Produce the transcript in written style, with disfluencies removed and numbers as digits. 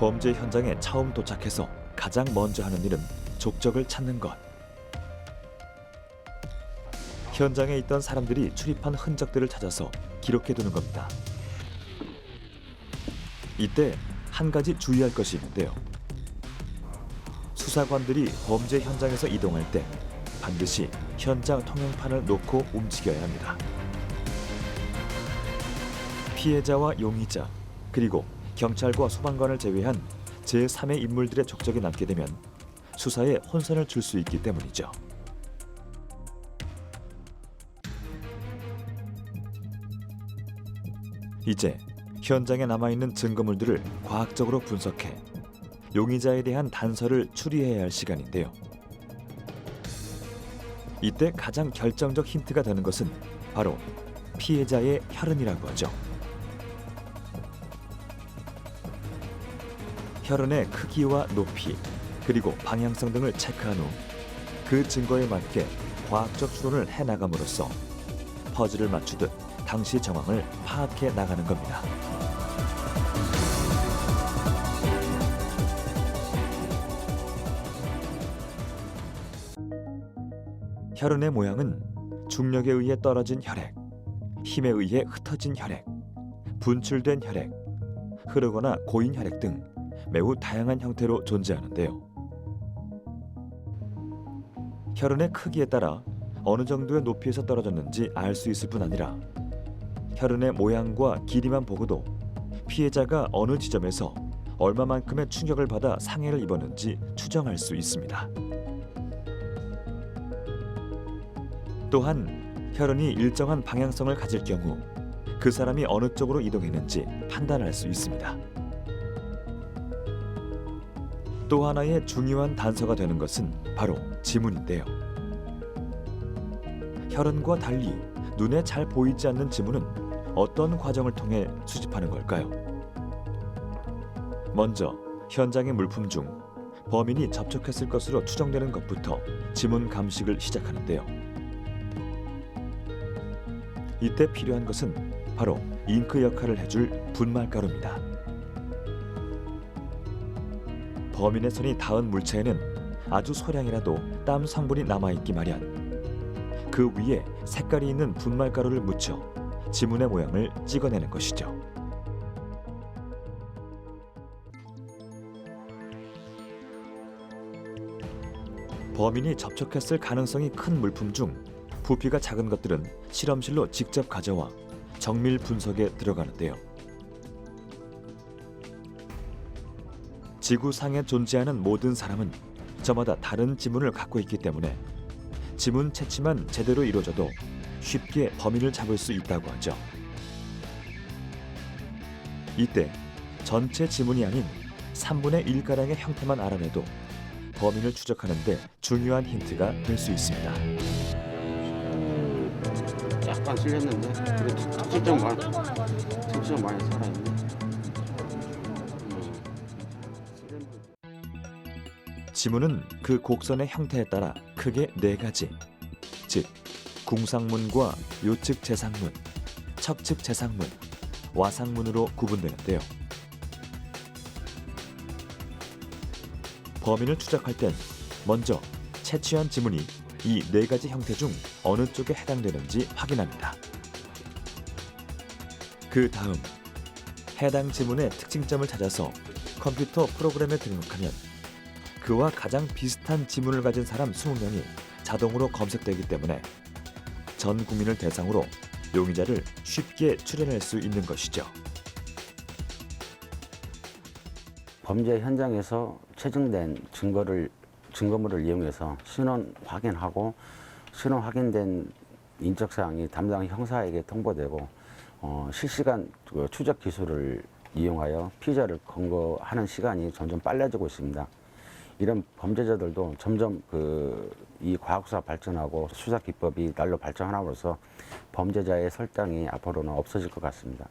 범죄 현장에 처음 도착해서 가장 먼저 하는 일은 족적을 찾는 것. 현장에 있던 사람들이 출입한 흔적들을 찾아서 기록해두는 겁니다. 이때 한 가지 주의할 것이 있는데요. 수사관들이 범죄 현장에서 이동할 때 반드시 현장 통행판을 놓고 움직여야 합니다. 피해자와 용의자, 그리고 경찰과 소방관을 제외한 제3의 인물들의 족적이 남게 되면 수사에 혼선을 줄 수 있기 때문이죠. 이제 현장에 남아있는 증거물들을 과학적으로 분석해 용의자에 대한 단서를 추리해야 할 시간인데요. 이때 가장 결정적 힌트가 되는 것은 바로 피해자의 혈흔이라고 하죠. 혈흔의 크기와 높이, 그리고 방향성 등을 체크한 후 그 증거에 맞게 과학적 추론을 해나감으로써 퍼즐을 맞추듯 당시 정황을 파악해 나가는 겁니다. 혈흔의 모양은 중력에 의해 떨어진 혈액, 힘에 의해 흩어진 혈액, 분출된 혈액, 흐르거나 고인 혈액 등 매우 다양한 형태로 존재하는데요. 혈흔의 크기에 따라 어느 정도의 높이에서 떨어졌는지 알 수 있을 뿐 아니라 혈흔의 모양과 길이만 보고도 피해자가 어느 지점에서 얼마만큼의 충격을 받아 상해를 입었는지 추정할 수 있습니다. 또한 혈흔이 일정한 방향성을 가질 경우 그 사람이 어느 쪽으로 이동했는지 판단할 수 있습니다. 또 하나의 중요한 단서가 되는 것은 바로 지문인데요. 혈흔과 달리 눈에 잘 보이지 않는 지문은 어떤 과정을 통해 수집하는 걸까요? 먼저 현장의 물품 중 범인이 접촉했을 것으로 추정되는 것부터 지문 감식을 시작하는데요. 이때 필요한 것은 바로 잉크 역할을 해줄 분말가루입니다. 범인의 손이 닿은 물체에는 아주 소량이라도 땀 성분이 남아있기 마련. 그 위에 색깔이 있는 분말가루를 묻혀 지문의 모양을 찍어내는 것이죠. 범인이 접촉했을 가능성이 큰 물품 중 부피가 작은 것들은 실험실로 직접 가져와 정밀 분석에 들어가는데요. 지구상에 존재하는 모든 사람은 저마다 다른 지문을 갖고 있기 때문에 지문 채취만 제대로 이루어져도 쉽게 범인을 잡을 수 있다고 하죠. 이때 전체 지문이 아닌 3분의 1가량의 형태만 알아내도 범인을 추적하는 데 중요한 힌트가 될 수 있습니다. 약간 쓸렸는데 그래도 특징점 많이 살아있네. 지문은 그 곡선의 형태에 따라 크게 4가지, 즉 궁상문과 요측 재상문, 척측 재상문, 와상문으로 구분되는데요. 범인을 추적할 땐 먼저 채취한 지문이 이 4가지 형태 중 어느 쪽에 해당되는지 확인합니다. 그 다음 해당 지문의 특징점을 찾아서 컴퓨터 프로그램에 등록하면 그와 가장 비슷한 지문을 가진 사람 20명이 자동으로 검색되기 때문에 전 국민을 대상으로 용의자를 쉽게 추려낼 수 있는 것이죠. 범죄 현장에서 채증된 증거물을 이용해서 신원 확인하고 신원 확인된 인적사항이 담당 형사에게 통보되고 실시간 추적 기술을 이용하여 피의자를 검거하는 시간이 점점 빨라지고 있습니다. 이런 범죄자들도 점점 이 과학수사 발전하고 수사 기법이 날로 발전함으로써 범죄자의 설정이 앞으로는 없어질 것 같습니다.